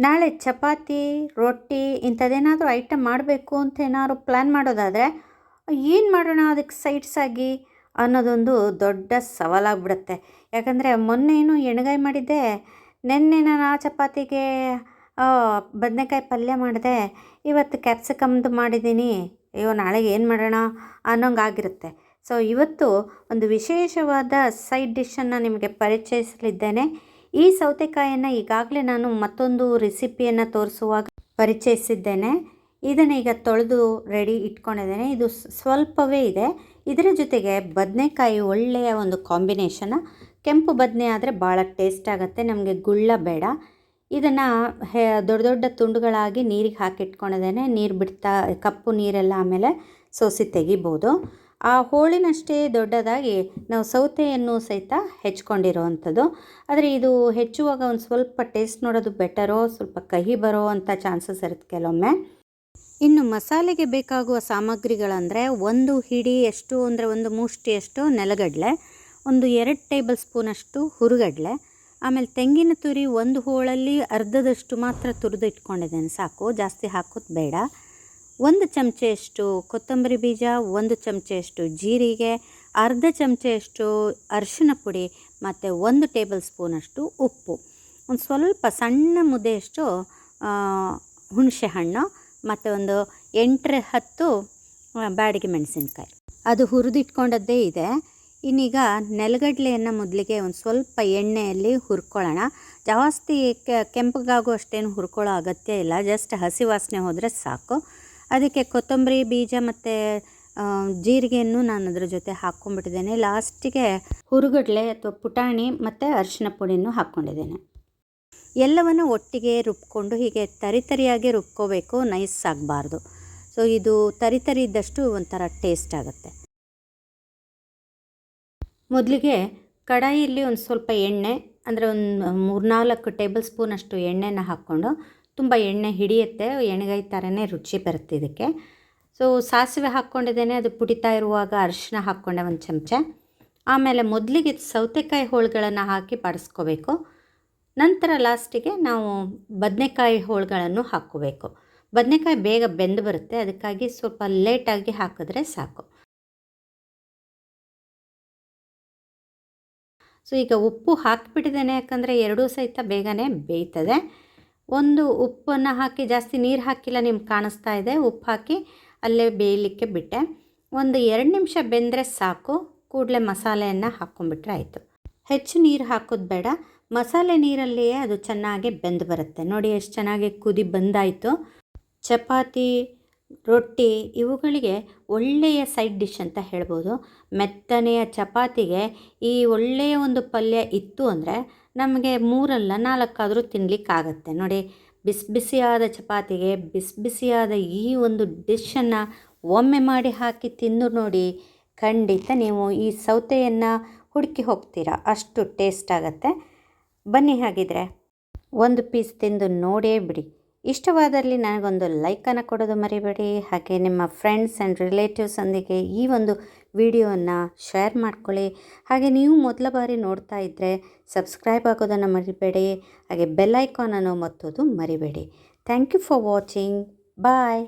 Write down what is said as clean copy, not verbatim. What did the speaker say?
ನಾಳೆ ಚಪಾತಿ ರೊಟ್ಟಿ ಇಂಥದ್ದೇನಾದರೂ ಐಟಮ್ ಮಾಡಬೇಕು ಅಂತ ಏನಾದ್ರು ಪ್ಲ್ಯಾನ್ ಮಾಡೋದಾದರೆ ಏನು ಮಾಡೋಣ ಅದಕ್ಕೆ ಸೈಡ್ಸ್ ಆಗಿ ಅನ್ನೋದೊಂದು ದೊಡ್ಡ ಸವಾಲಾಗ್ಬಿಡುತ್ತೆ. ಯಾಕಂದರೆ ಮೊನ್ನೇನು ಎಣ್ಗಾಯಿ ಮಾಡಿದ್ದೆ, ನೆನ್ನೆ ನಾನು ಆ ಚಪಾತಿಗೆ ಬದನೇಕಾಯಿ ಪಲ್ಯ ಮಾಡಿದೆ, ಇವತ್ತು ಕ್ಯಾಪ್ಸಿಕಮ್ದು ಮಾಡಿದ್ದೀನಿ. ಅಯ್ಯೋ ನಾಳೆಗೆ ಏನು ಮಾಡೋಣ ಅನ್ನೋಂಗಾಗಿರುತ್ತೆ. ಸೊ ಇವತ್ತು ಒಂದು ವಿಶೇಷವಾದ ಸೈಡ್ ಡಿಶನ್ನು ನಿಮಗೆ ಪರಿಚಯಿಸಲಿದ್ದೇನೆ. ಈ ಸೌತೆಕಾಯಿಯನ್ನು ಈಗಾಗಲೇ ನಾನು ಮತ್ತೊಂದು ರೆಸಿಪಿಯನ್ನು ತೋರಿಸುವಾಗ ಪರಿಚಯಿಸಿದ್ದೇನೆ. ಇದನ್ನು ಈಗ ತೊಳೆದು ರೆಡಿ ಇಟ್ಕೊಂಡಿದ್ದೇನೆ. ಇದು ಸ್ವಲ್ಪವೇ ಇದೆ. ಇದರ ಜೊತೆಗೆ ಬದನೆಕಾಯಿ ಒಳ್ಳೆಯ ಒಂದು ಕಾಂಬಿನೇಷನ್. ಕೆಂಪು ಬದನೆ ಆದರೆ ಭಾಳ ಟೇಸ್ಟ್ ಆಗುತ್ತೆ, ನಮಗೆ ಗುಳ್ಳ ಬೇಡ. ಇದನ್ನು ದೊಡ್ಡ ದೊಡ್ಡ ತುಂಡುಗಳಾಗಿ ನೀರಿಗೆ ಹಾಕಿಟ್ಕೊಂಡಿದ್ದೇನೆ. ನೀರು ಬಿಡ್ತಾ ಕಪ್ಪು ನೀರೆಲ್ಲ ಆಮೇಲೆ ಸೋಸಿ ತೆಗಿಬೋದು. ಆ ಹೋಳಿನಷ್ಟೇ ದೊಡ್ಡದಾಗಿ ನಾವು ಸೌತೆಯನ್ನು ಸಹಿತ ಹೆಚ್ಕೊಂಡಿರೋವಂಥದ್ದು. ಆದರೆ ಇದು ಹೆಚ್ಚುವಾಗ ಒಂದು ಸ್ವಲ್ಪ ಟೇಸ್ಟ್ ನೋಡೋದು ಬೆಟರೋ, ಸ್ವಲ್ಪ ಕಹಿ ಬರೋ ಅಂಥ ಚಾನ್ಸಸ್ ಇರುತ್ತೆ ಕೆಲವೊಮ್ಮೆ. ಇನ್ನು ಮಸಾಲೆಗೆ ಬೇಕಾಗುವ ಸಾಮಗ್ರಿಗಳಂದರೆ ಒಂದು ಹಿಡಿಯಷ್ಟು ಅಂದರೆ ಒಂದು ಮುಷ್ಟಿಯಷ್ಟು ನೆಲಗಡಲೆ, ಒಂದು 2 ಟೇಬಲ್ ಸ್ಪೂನಷ್ಟು ಹುರುಗಡಲೆ, ಆಮೇಲೆ ತೆಂಗಿನ ತುರಿ ಒಂದು ಹೋಳಲ್ಲಿ ಅರ್ಧದಷ್ಟು ಮಾತ್ರ ತುರಿದು ಇಟ್ಕೊಂಡಿದ್ದೇನೆ, ಸಾಕು, ಜಾಸ್ತಿ ಹಾಕೋದು ಬೇಡ. 1 ಚಮಚೆಯಷ್ಟು ಕೊತ್ತಂಬರಿ ಬೀಜ, 1 ಚಮಚೆಯಷ್ಟು ಜೀರಿಗೆ, ಅರ್ಧ ಚಮಚೆಯಷ್ಟು ಅರಿಶಿನ ಪುಡಿ ಮತ್ತು 1 ಟೇಬಲ್ ಸ್ಪೂನಷ್ಟು ಉಪ್ಪು, ಒಂದು ಸ್ವಲ್ಪ ಸಣ್ಣ ಮುದ್ದೆಯಷ್ಟು ಹುಣಸೆ ಹಣ್ಣು ಮತ್ತು ಒಂದು 8-10 ಬ್ಯಾಡಗಿ ಮೆಣಸಿನ್ಕಾಯಿ. ಅದು ಹುರಿದಿಟ್ಕೊಂಡದ್ದೇ ಇದೆ. ಇನ್ನೀಗ ನೆಲಗಡಲೆಯನ್ನು ಮೊದಲಿಗೆ ಒಂದು ಸ್ವಲ್ಪ ಎಣ್ಣೆಯಲ್ಲಿ ಹುರ್ಕೊಳ್ಳೋಣ. ಜಾಸ್ತಿ ಕೆಂಪಗಾಗುವಷ್ಟೇನು ಹುರ್ಕೊಳ್ಳೋ ಅಗತ್ಯ ಇಲ್ಲ, ಜಸ್ಟ್ ಹಸಿ ವಾಸನೆ ಹೋದರೆ ಸಾಕು. ಅದಕ್ಕೆ ಕೊತ್ತಂಬರಿ ಬೀಜ ಮತ್ತು ಜೀರಿಗೆಯನ್ನು ನಾನು ಅದರ ಜೊತೆ ಹಾಕ್ಕೊಂಡ್ಬಿಟ್ಟಿದ್ದೇನೆ. ಲಾಸ್ಟಿಗೆ ಹುರುಗಡಲೆ ಅಥವಾ ಪುಟಾಣಿ ಮತ್ತು ಅರಿಶಿನ ಪುಡಿಯನ್ನು ಹಾಕ್ಕೊಂಡಿದ್ದೇನೆ. ಎಲ್ಲವನ್ನು ಒಟ್ಟಿಗೆ ರುಬ್ಕೊಂಡು ಹೀಗೆ ತರಿತರಿಯಾಗಿ ರುಬ್ಕೋಬೇಕು, ನೈಸ್ ಆಗಬಾರ್ದು. ಸೊ ಇದು ತರಿತರಿ ಇದ್ದಷ್ಟು ಒಂಥರ ಟೇಸ್ಟ್ ಆಗುತ್ತೆ. ಮೊದಲಿಗೆ ಕಡಾಯಿಯಲ್ಲಿ ಒಂದು ಸ್ವಲ್ಪ ಎಣ್ಣೆ, ಅಂದರೆ ಒಂದು 3-4 ಟೇಬಲ್ ಸ್ಪೂನಷ್ಟು ಎಣ್ಣೆನ ಹಾಕ್ಕೊಂಡು, ತುಂಬ ಎಣ್ಣೆ ಹಿಡಿಯುತ್ತೆ, ಎಣ್ಣೆಗಾಯಿ ಥರನೇ ರುಚಿ ಬರುತ್ತೆ ಇದಕ್ಕೆ. ಸೊ ಸಾಸಿವೆ ಹಾಕ್ಕೊಂಡಿದ್ದೇನೆ, ಅದು ಪುಡಿತಾ ಇರುವಾಗ ಅರಿಶಿನ ಹಾಕ್ಕೊಂಡೆ 1 ಚಮಚ. ಆಮೇಲೆ ಮೊದಲಿಗೆ ಸೌತೆಕಾಯಿ ಹೋಳುಗಳನ್ನು ಹಾಕಿ ಬಾಡಿಸ್ಕೋಬೇಕು. ನಂತರ ಲಾಸ್ಟಿಗೆ ನಾವು ಬದನೆಕಾಯಿ ಹೋಳುಗಳನ್ನು ಹಾಕ್ಕೋಬೇಕು. ಬದನೆಕಾಯಿ ಬೇಗ ಬೆಂದು ಬರುತ್ತೆ, ಅದಕ್ಕಾಗಿ ಸ್ವಲ್ಪ ಲೇಟಾಗಿ ಹಾಕಿದ್ರೆ ಸಾಕು. ಸೊ ಈಗ ಉಪ್ಪು ಹಾಕಿಬಿಟ್ಟಿದ್ದೇನೆ, ಯಾಕಂದರೆ ಎರಡೂ ಸಹಿತ ಬೇಗನೆ ಬೇಯ್ತದೆ. ಒಂದು ಉಪ್ಪನ್ನು ಹಾಕಿ, ಜಾಸ್ತಿ ನೀರು ಹಾಕಿಲ್ಲ, ನಿಮ್ಗೆ ಕಾಣಿಸ್ತಾ ಇದೆ, ಉಪ್ಪು ಹಾಕಿ ಅಲ್ಲೇ ಬೇಯಲಿಕ್ಕೆ ಬಿಟ್ಟೆ. ಒಂದು 2 ನಿಮಿಷ ಬೆಂದರೆ ಸಾಕು, ಕೂಡಲೇ ಮಸಾಲೆಯನ್ನು ಹಾಕ್ಕೊಂಬಿಟ್ರೆ ಆಯಿತು. ಹೆಚ್ಚು ನೀರು ಹಾಕೋದು ಬೇಡ, ಮಸಾಲೆ ನೀರಲ್ಲಿಯೇ ಅದು ಚೆನ್ನಾಗಿ ಬೆಂದು ಬರುತ್ತೆ. ನೋಡಿ ಎಷ್ಟು ಚೆನ್ನಾಗಿ ಕುದಿ ಬಂದಾಯಿತು. ಚಪಾತಿ ರೊಟ್ಟಿ ಇವುಗಳಿಗೆ ಒಳ್ಳೆಯ ಸೈಡ್ ಡಿಶ್ ಅಂತ ಹೇಳ್ಬೋದು. ಮೆತ್ತನೆಯ ಚಪಾತಿಗೆ ಈ ಒಳ್ಳೆಯ ಒಂದು ಪಲ್ಯ ಇತ್ತು ಅಂದರೆ ನಮಗೆ 3-4 ಆದರೂ ತಿನ್ನಲಿಕ್ಕಾಗತ್ತೆ. ನೋಡಿ, ಬಿಸಿ ಬಿಸಿಯಾದ ಚಪಾತಿಗೆ ಬಿಸಿ ಬಿಸಿಯಾದ ಈ ಒಂದು ಡಿಶನ್ನು ಒಮ್ಮೆ ಮಾಡಿ ಹಾಕಿ ತಿಂದು ನೋಡಿ, ಖಂಡಿತ ನೀವು ಈ ಸೌತೆಯನ್ನು ಹುಡುಕಿ ಹೋಗ್ತೀರಾ, ಅಷ್ಟು ಟೇಸ್ಟ್ ಆಗುತ್ತೆ. ಬನ್ನಿ, ಹಾಗಿದ್ರೆ ಒಂದು ಪೀಸ್ ತಿಂದು ನೋಡೇ ಬಿಡಿ. ಇಷ್ಟವಾದಲ್ಲಿ ನನಗೊಂದು ಲೈಕನ್ನು ಕೊಡೋದು ಮರಿಬೇಡಿ. ಹಾಗೆ ನಿಮ್ಮ ಫ್ರೆಂಡ್ಸ್ ಆ್ಯಂಡ್ ರಿಲೇಟಿವ್ಸೊಂದಿಗೆ ಈ ಒಂದು ವಿಡಿಯೋವನ್ನು ಶೇರ್ ಮಾಡ್ಕೊಳ್ಳಿ. ಹಾಗೆ ನೀವು ಮೊದಲ ಬಾರಿ ನೋಡ್ತಾ ಇದ್ದರೆ ಸಬ್ಸ್ಕ್ರೈಬ್ ಆಗೋದನ್ನು ಮರಿಬೇಡಿ. ಹಾಗೆ ಬೆಲ್ ಐಕಾನನ್ನು ಒತ್ತೋದು ಮರಿಬೇಡಿ. Thank you for watching. Bye.